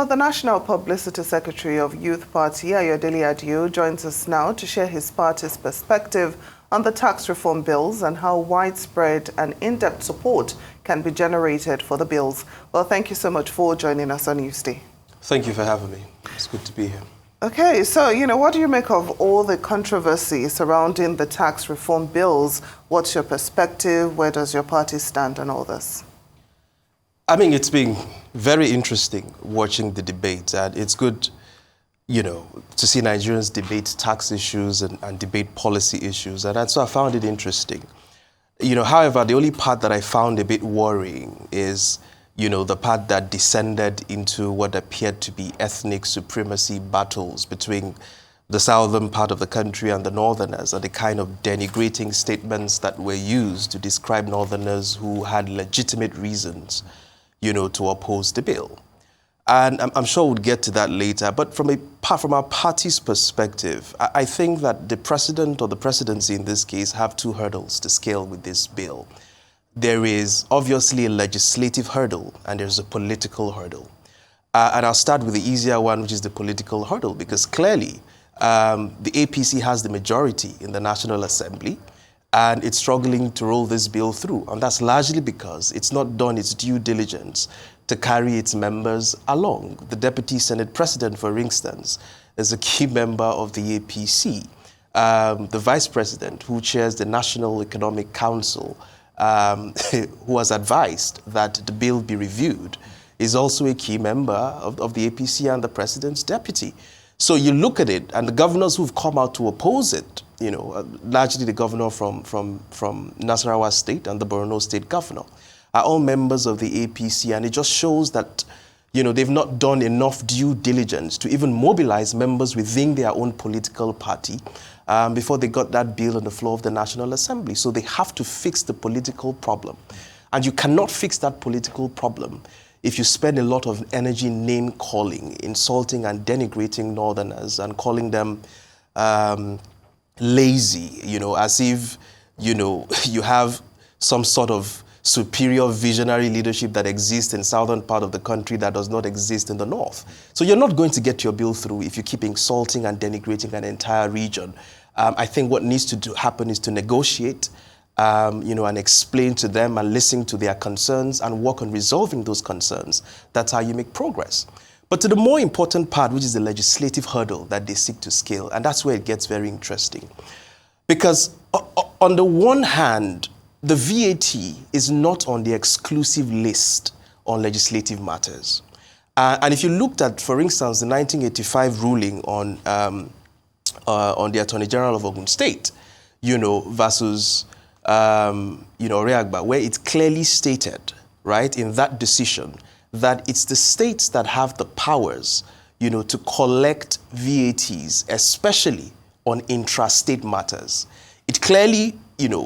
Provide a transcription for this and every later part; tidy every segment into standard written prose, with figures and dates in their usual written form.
Well, the National Publicity Secretary of Youth Party, Ayodele Adio, joins us now to share his party's perspective on the tax reform bills and how widespread and in-depth support can be generated for the bills. Well, thank you so much for joining us on Newsday. Thank you for having me. It's good to be here. Okay, so, what do you make of all the controversy surrounding the tax reform bills? What's your perspective? Where does your party stand on all this? I mean, it's been very interesting watching the debate, and it's good, to see Nigerians debate tax issues and debate policy issues, and so I found it interesting. However, the only part that I found a bit worrying is, the part that descended into what appeared to be ethnic supremacy battles between the southern part of the country and the northerners, and the kind of denigrating statements that were used to describe northerners who had legitimate reasons to oppose the bill. And I'm sure we'll get to that later. But from our party's perspective, I think that the president or the presidency in this case have two hurdles to scale with this bill. There is obviously a legislative hurdle and there's a political hurdle. And I'll start with the easier one, which is the political hurdle, because clearly the APC has the majority in the National Assembly, and it's struggling to roll this bill through. And that's largely because it's not done its due diligence to carry its members along. The Deputy Senate President, for instance, is a key member of the APC. The Vice President, who chairs the National Economic Council, who has advised that the bill be reviewed, is also a key member of the APC and the President's deputy. So you look at it, and the governors who've come out to oppose it, largely the governor from Nasarawa State and the Borno State governor, are all members of the APC, and it just shows that, they've not done enough due diligence to even mobilize members within their own political party before they got that bill on the floor of the National Assembly. So they have to fix the political problem. And you cannot fix that political problem if you spend a lot of energy name-calling, insulting and denigrating northerners and calling them lazy, as if, you have some sort of superior visionary leadership that exists in southern part of the country that does not exist in the north. So you're not going to get your bill through if you keep insulting and denigrating an entire region. I think what needs to happen is to negotiate, and explain to them and listen to their concerns and work on resolving those concerns. That's how you make progress. But to the more important part, which is the legislative hurdle that they seek to scale, and that's where it gets very interesting. Because on the one hand, the VAT is not on the exclusive list on legislative matters. And if you looked at, for instance, the 1985 ruling on the Attorney General of Ogun State, versus Reagba, where it clearly stated, right, in that decision, that it's the states that have the powers, to collect VATs, especially on intrastate matters. It clearly,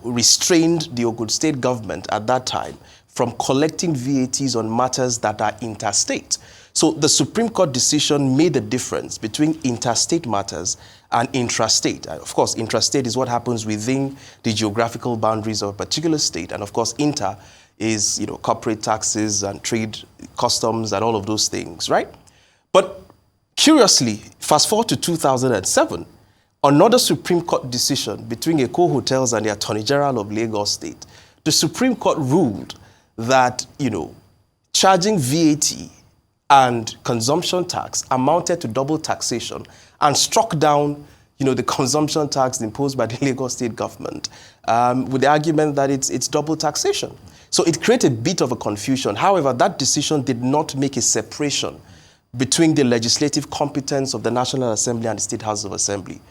restrained the Ogun State government at that time from collecting VATs on matters that are interstate. So the Supreme Court decision made the difference between interstate matters and intrastate. Of course, intrastate is what happens within the geographical boundaries of a particular state. And of course, inter is, corporate taxes and trade, customs and all of those things, right? But curiously, fast forward to 2007, another Supreme Court decision between Eko Hotels and the Attorney General of Lagos State, the Supreme Court ruled that, charging VAT and consumption tax amounted to double taxation and struck down, the consumption tax imposed by the Lagos State government with the argument that it's double taxation. So it created a bit of a confusion. However, that decision did not make a separation between the legislative competence of the National Assembly and the State House of Assembly.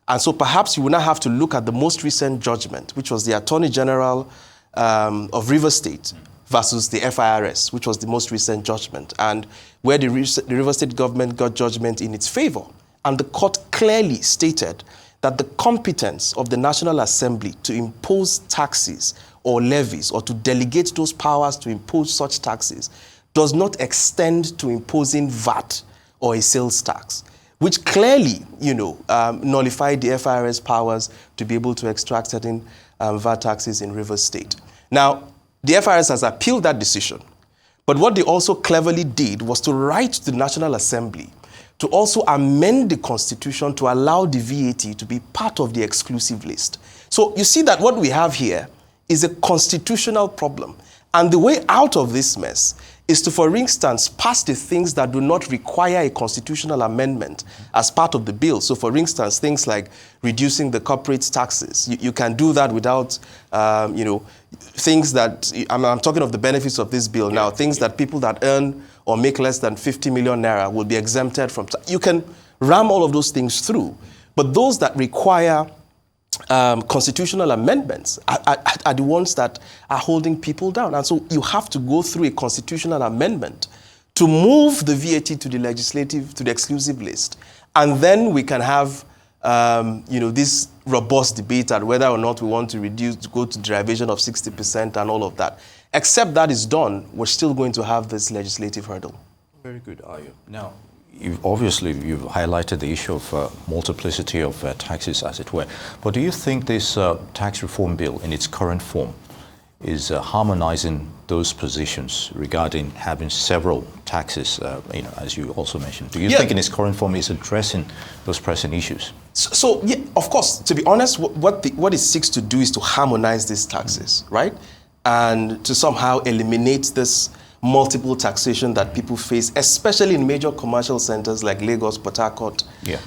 And so perhaps you will now have to look at the most recent judgment, which was the Attorney General of Rivers State versus the FIRS, which was the most recent judgment, and where the Rivers State government got judgment in its favor. And the court clearly stated that the competence of the National Assembly to impose taxes or levies or to delegate those powers to impose such taxes does not extend to imposing VAT or a sales tax, which clearly, nullified the FIRS powers to be able to extract certain VAT taxes in Rivers State. Now, the FIRS has appealed that decision, But what they also cleverly did was to write to the National Assembly to also amend the Constitution to allow the VAT to be part of the exclusive list. So you see that what we have here is a constitutional problem. And the way out of this mess is to, for instance, pass the things that do not require a constitutional amendment as part of the bill. So, for instance, things like reducing the corporate taxes. You can do that without, things that, I'm talking of the benefits of this bill now, things that people that earn or make less than 50 million naira will be exempted from. You can ram all of those things through. But those that require constitutional amendments are the ones that are holding people down. And so you have to go through a constitutional amendment to move the VAT to the legislative, to the exclusive list. And then we can have, this robust debate at whether or not we want to go to derivation of 60% and all of that. Except that is done, we're still going to have this legislative hurdle. Very good, Adio. Now, you've highlighted the issue of multiplicity of taxes, as it were. But do you think this tax reform bill in its current form is harmonizing those positions regarding having several taxes, as you also mentioned? Do you think in its current form is addressing those pressing issues? So yeah, of course, to be honest, what it seeks to do is to harmonize these taxes, right? And to somehow eliminate this multiple taxation that people face, especially in major commercial centers like Lagos, Port Harcourt, maybe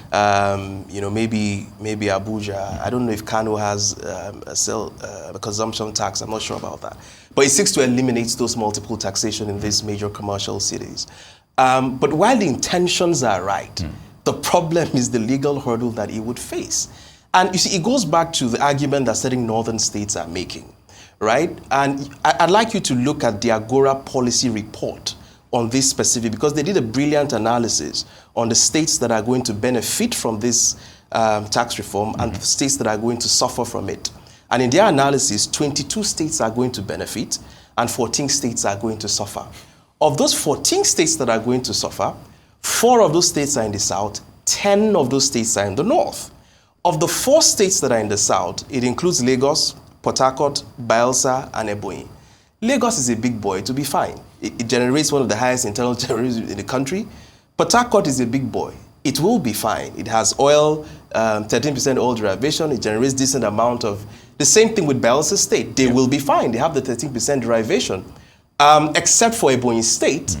Abuja. I don't know if Kano has a consumption tax. I'm not sure about that. But it seeks to eliminate those multiple taxation in these major commercial cities. But while the intentions are right, the problem is the legal hurdle that it would face. And you see, it goes back to the argument that certain northern states are making. Right? And I'd like you to look at the Agora policy report on this specific, because they did a brilliant analysis on the states that are going to benefit from this tax reform and the states that are going to suffer from it. And in their analysis, 22 states are going to benefit and 14 states are going to suffer. Of those 14 states that are going to suffer, 4 of those states are in the south, 10 of those states are in the north. Of the 4 states that are in the south, it includes Lagos, Port Harcourt, Bayelsa, and Ebonyi. Lagos is a big boy, to be fine. It generates one of the highest internal revenues in the country. Port Harcourt is a big boy. It will be fine. It has oil, 13% oil derivation. It generates decent amount of... The same thing with Bayelsa State. They will be fine. They have the 13% derivation. Except for Ebonyi State,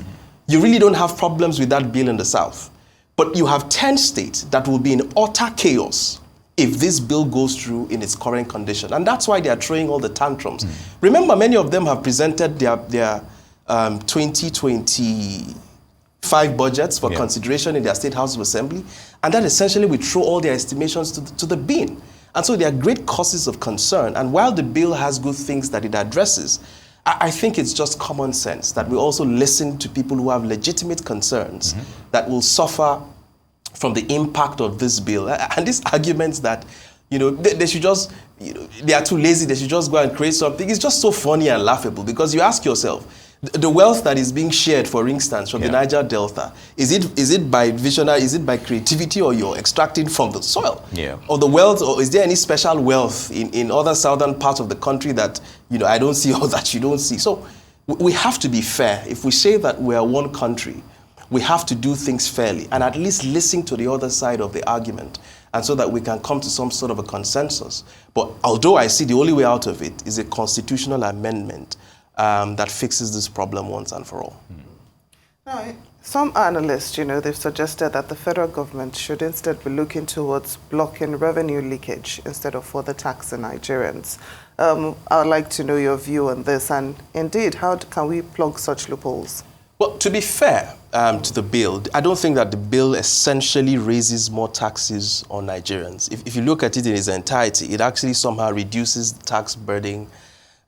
you really don't have problems with that bill in the south. But you have 10 states that will be in utter chaos if this bill goes through in its current condition. And that's why they are throwing all the tantrums. Remember, many of them have presented their 2025 budgets for consideration in their State House of Assembly, and that essentially will throw all their estimations to the bin. And so there are great causes of concern. And while the bill has good things that it addresses, I think it's just common sense that we also listen to people who have legitimate concerns that will suffer from the impact of this bill. And these arguments that, they should just, they are too lazy, they should just go and create something, it's just so funny and laughable, because you ask yourself, the wealth that is being shared, for instance, from the Niger Delta, is it by visionary, is it by creativity, or you're extracting from the soil? Or the wealth, or is there any special wealth in other southern parts of the country that, I don't see, or that you don't see? So we have to be fair. If we say that we are one country, we have to do things fairly and at least listen to the other side of the argument, and so that we can come to some sort of a consensus. But although I see the only way out of it is a constitutional amendment that fixes this problem once and for all. Now, some analysts, they've suggested that the federal government should instead be looking towards blocking revenue leakage instead of further taxing Nigerians. I'd like to know your view on this, and indeed, how can we plug such loopholes? Well, to be fair to the bill, I don't think that the bill essentially raises more taxes on Nigerians. If you look at it in its entirety, it actually somehow reduces the tax burden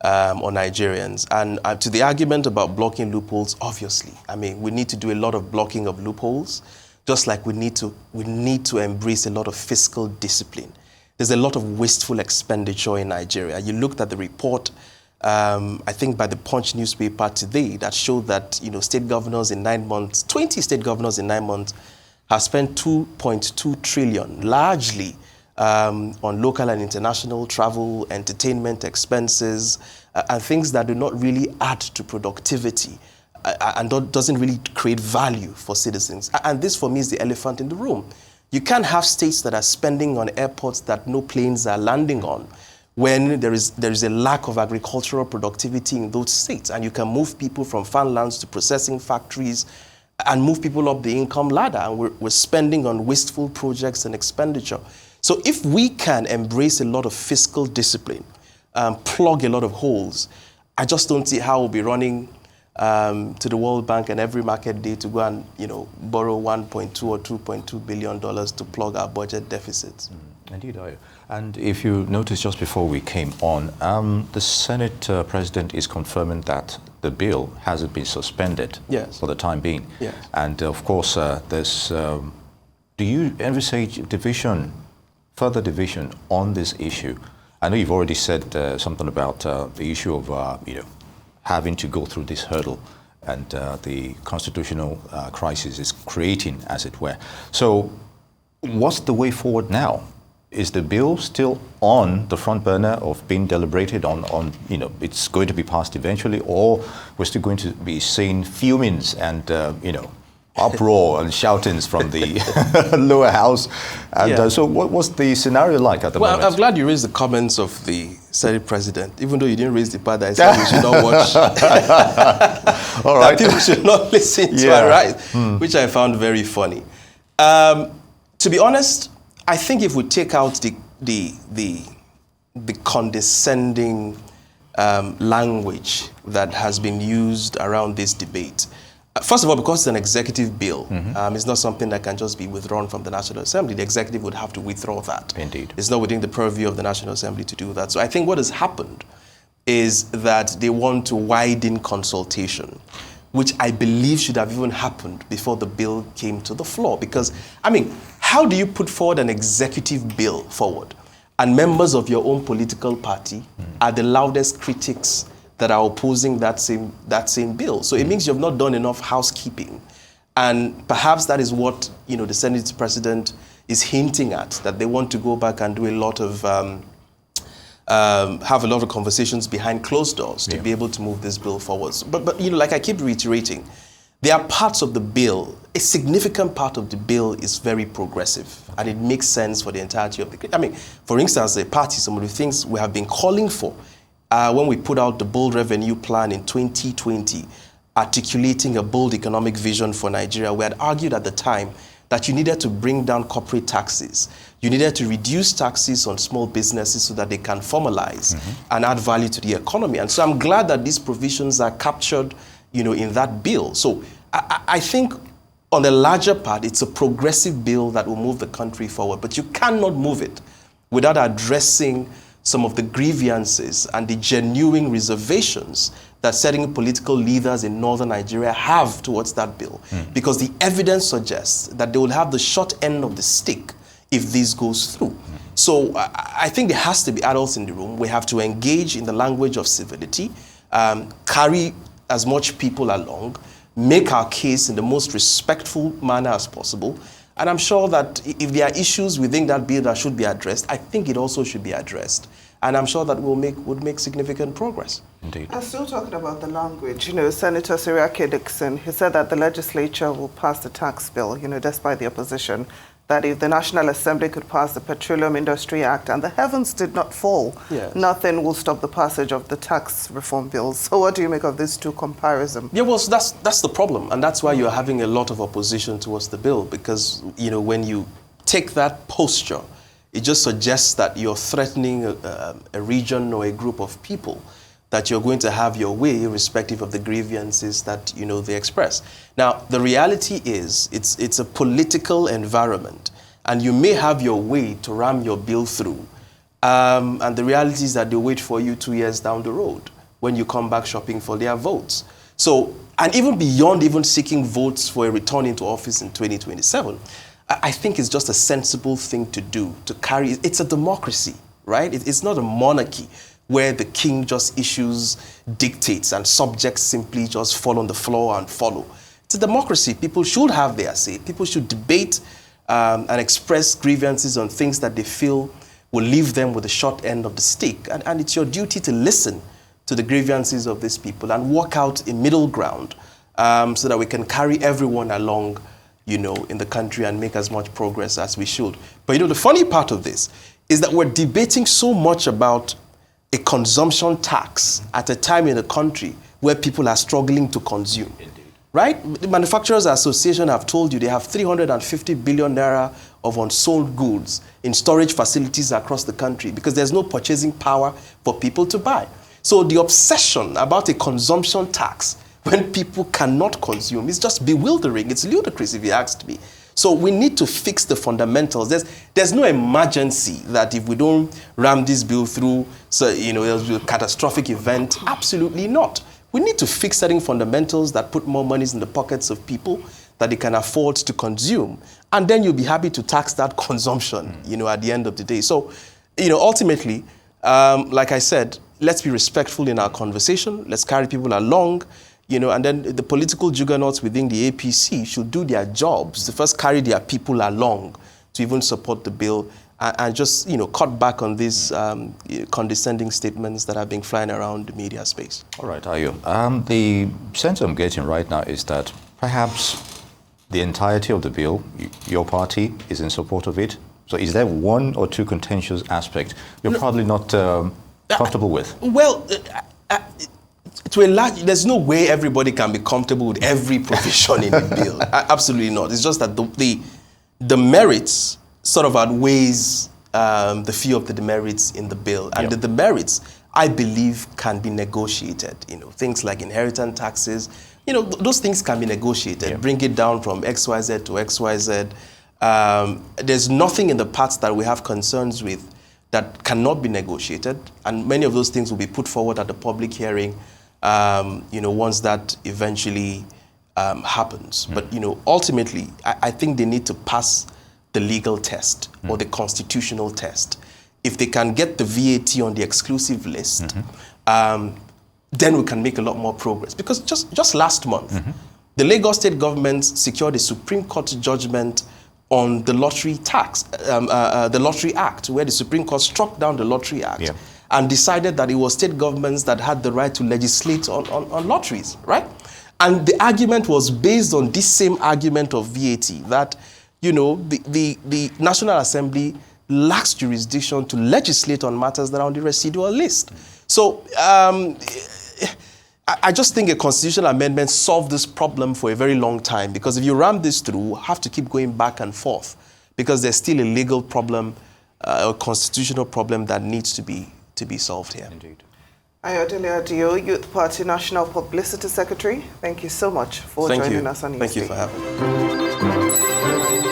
on Nigerians. And to the argument about blocking loopholes, obviously, we need to do a lot of blocking of loopholes, just like we need to embrace a lot of fiscal discipline. There's a lot of wasteful expenditure in Nigeria. You looked at the report, I think by the Punch newspaper today, that showed that state governors in 9 months, 20 state governors in 9 months have spent 2.2 trillion, largely on local and international travel, entertainment expenses, and things that do not really add to productivity. and doesn't really create value for citizens. And this, for me, is the elephant in the room. You can't have states that are spending on airports that no planes are landing on when there is a lack of agricultural productivity in those states. And you can move people from farmlands to processing factories and move people up the income ladder. And we're spending on wasteful projects and expenditure. So if we can embrace a lot of fiscal discipline, plug a lot of holes, I just don't see how we'll be running to the World Bank and every market day to go and borrow 1.2 or 2.2 billion dollars to plug our budget deficits. Indeed, Adio. And if you noticed just before we came on, the Senate President is confirming that the bill hasn't been suspended for the time being. Yes. And of course, there's. Do you envisage further division on this issue? I know you've already said something about the issue of having to go through this hurdle and the constitutional crisis is creating, as it were. So what's the way forward now? Is the bill still on the front burner of being deliberated on it's going to be passed eventually, or we're still going to be seeing fumings and, uproar and shoutings from the lower house? And so what's the scenario like at the moment? Well, I'm glad you raised the comments of the Senate President, even though you didn't raise the part that I said we should not watch. All right. That people should not listen to our rights, which I found very funny. To be honest, I think if we take out the condescending language that has been used around this debate, first of all, because it's an executive bill, it's not something that can just be withdrawn from the National Assembly. The executive would have to withdraw that. Indeed. It's not within the purview of the National Assembly to do that. So I think what has happened is that they want to widen consultation, which I believe should have even happened before the bill came to the floor. Because, how do you put forward an executive bill forward and members of your own political party are the loudest critics that are opposing that same bill? So it means you've not done enough housekeeping. And perhaps that is what the Senate President is hinting at, that they want to go back and do a lot of have a lot of conversations behind closed doors to be able to move this bill forward. But like I keep reiterating, there are parts of the bill, a significant part of the bill is very progressive, and it makes sense for the entirety of the. For instance, the party, some of the things we have been calling for when we put out the bold revenue plan in 2020, articulating a bold economic vision for Nigeria, we had argued at the time that you needed to bring down corporate taxes. You needed to reduce taxes on small businesses so that they can formalize and add value to the economy. And so I'm glad that these provisions are captured, in that bill. So I think on the larger part, it's a progressive bill that will move the country forward. But you cannot move it without addressing some of the grievances and the genuine reservations that certain political leaders in northern Nigeria have towards that bill. Because the evidence suggests that they will have the short end of the stick if this goes through. So I think there has to be adults in the room. We have to engage in the language of civility, carry as much people along, make our case in the most respectful manner as possible. And I'm sure that if there are issues within that bill that should be addressed, I think it also should be addressed. And I'm sure that would make significant progress. Indeed. I'm still talking about the language. Senator Siriake Dixon, he said that the legislature will pass the tax bill, despite the opposition, that if the National Assembly could pass the Petroleum Industry Act and the heavens did not fall, nothing will stop the passage of the tax reform bills. So what do you make of these two comparisons? Yeah, well, so that's the problem. And that's why you're having a lot of opposition towards the bill. Because, when you take that posture, it just suggests that you're threatening a region or a group of people, that you're going to have your way irrespective of the grievances that they express. Now, the reality is it's a political environment, and you may have your way to ram your bill through. And the reality is that they wait for you 2 years down the road when you come back shopping for their votes. So, and even beyond even seeking votes for a return into office in 2027, I think it's just a sensible thing to do, to carry. It's a democracy, right? It's not a monarchy where the king just issues dictates and subjects simply just fall on the floor and follow. It's a democracy. People should have their say. People should debate and express grievances on things that they feel will leave them with the short end of the stick. And it's your duty to listen to the grievances of these people and work out a middle ground so that we can carry everyone along, you know, in the country and make as much progress as we should. But, you know, the funny part of this is that we're debating so much about a consumption tax at a time in the country where people are struggling to consume. Indeed. Right? The Manufacturers Association have told you they have 350 billion naira of unsold goods in storage facilities across the country because there's no purchasing power for people to buy. So the obsession about a consumption tax when people cannot consume is just bewildering. It's ludicrous if you asked me. So we need to fix the fundamentals. There's no emergency that if we don't ram this bill through, so, you know, there'll be a catastrophic event. Absolutely not. We need to fix certain fundamentals that put more monies in the pockets of people that they can afford to consume. And then you'll be happy to tax that consumption, you know, at the end of the day. So, you know, ultimately, like I said, let's be respectful in our conversation. Let's carry people along. You know, and then the political juggernauts within the APC should do their jobs to first carry their people along to even support the bill and just, you know, cut back on these condescending statements that are being flying around the media space. All right, Ayo. The sense I'm getting right now is that perhaps the entirety of the bill, your party is in support of it. So is there one or two contentious aspects you're probably not comfortable with? Well, to a large, there's no way everybody can be comfortable with every provision in the bill. Absolutely not. It's just that the merits sort of outweighs the few of the demerits in the bill. And the demerits, I believe, can be negotiated. You know, things like inheritance taxes, you know, those things can be negotiated. Bring it down from XYZ to XYZ. There's nothing in the parts that we have concerns with that cannot be negotiated. And many of those things will be put forward at the public hearing, you know, once that eventually happens. But, you know, ultimately, I think they need to pass the legal test or the constitutional test. If they can get the VAT on the exclusive list, then we can make a lot more progress. Because just last month, the Lagos State government secured a Supreme Court judgment on the lottery tax, the Lottery Act, where the Supreme Court struck down the Lottery Act and decided that it was state governments that had the right to legislate on lotteries, right? And the argument was based on this same argument of VAT, that, you know, the National Assembly lacks jurisdiction to legislate on matters that are on the residual list. So I just think a constitutional amendment solved this problem for a very long time, because if you ram this through, we'll have to keep going back and forth because there's still a legal problem, a constitutional problem that needs to be solved here. Indeed. Ayodele Adio, Youth Party National Publicity Secretary, thank you so much for joining us on Newsday. Thank you for having me.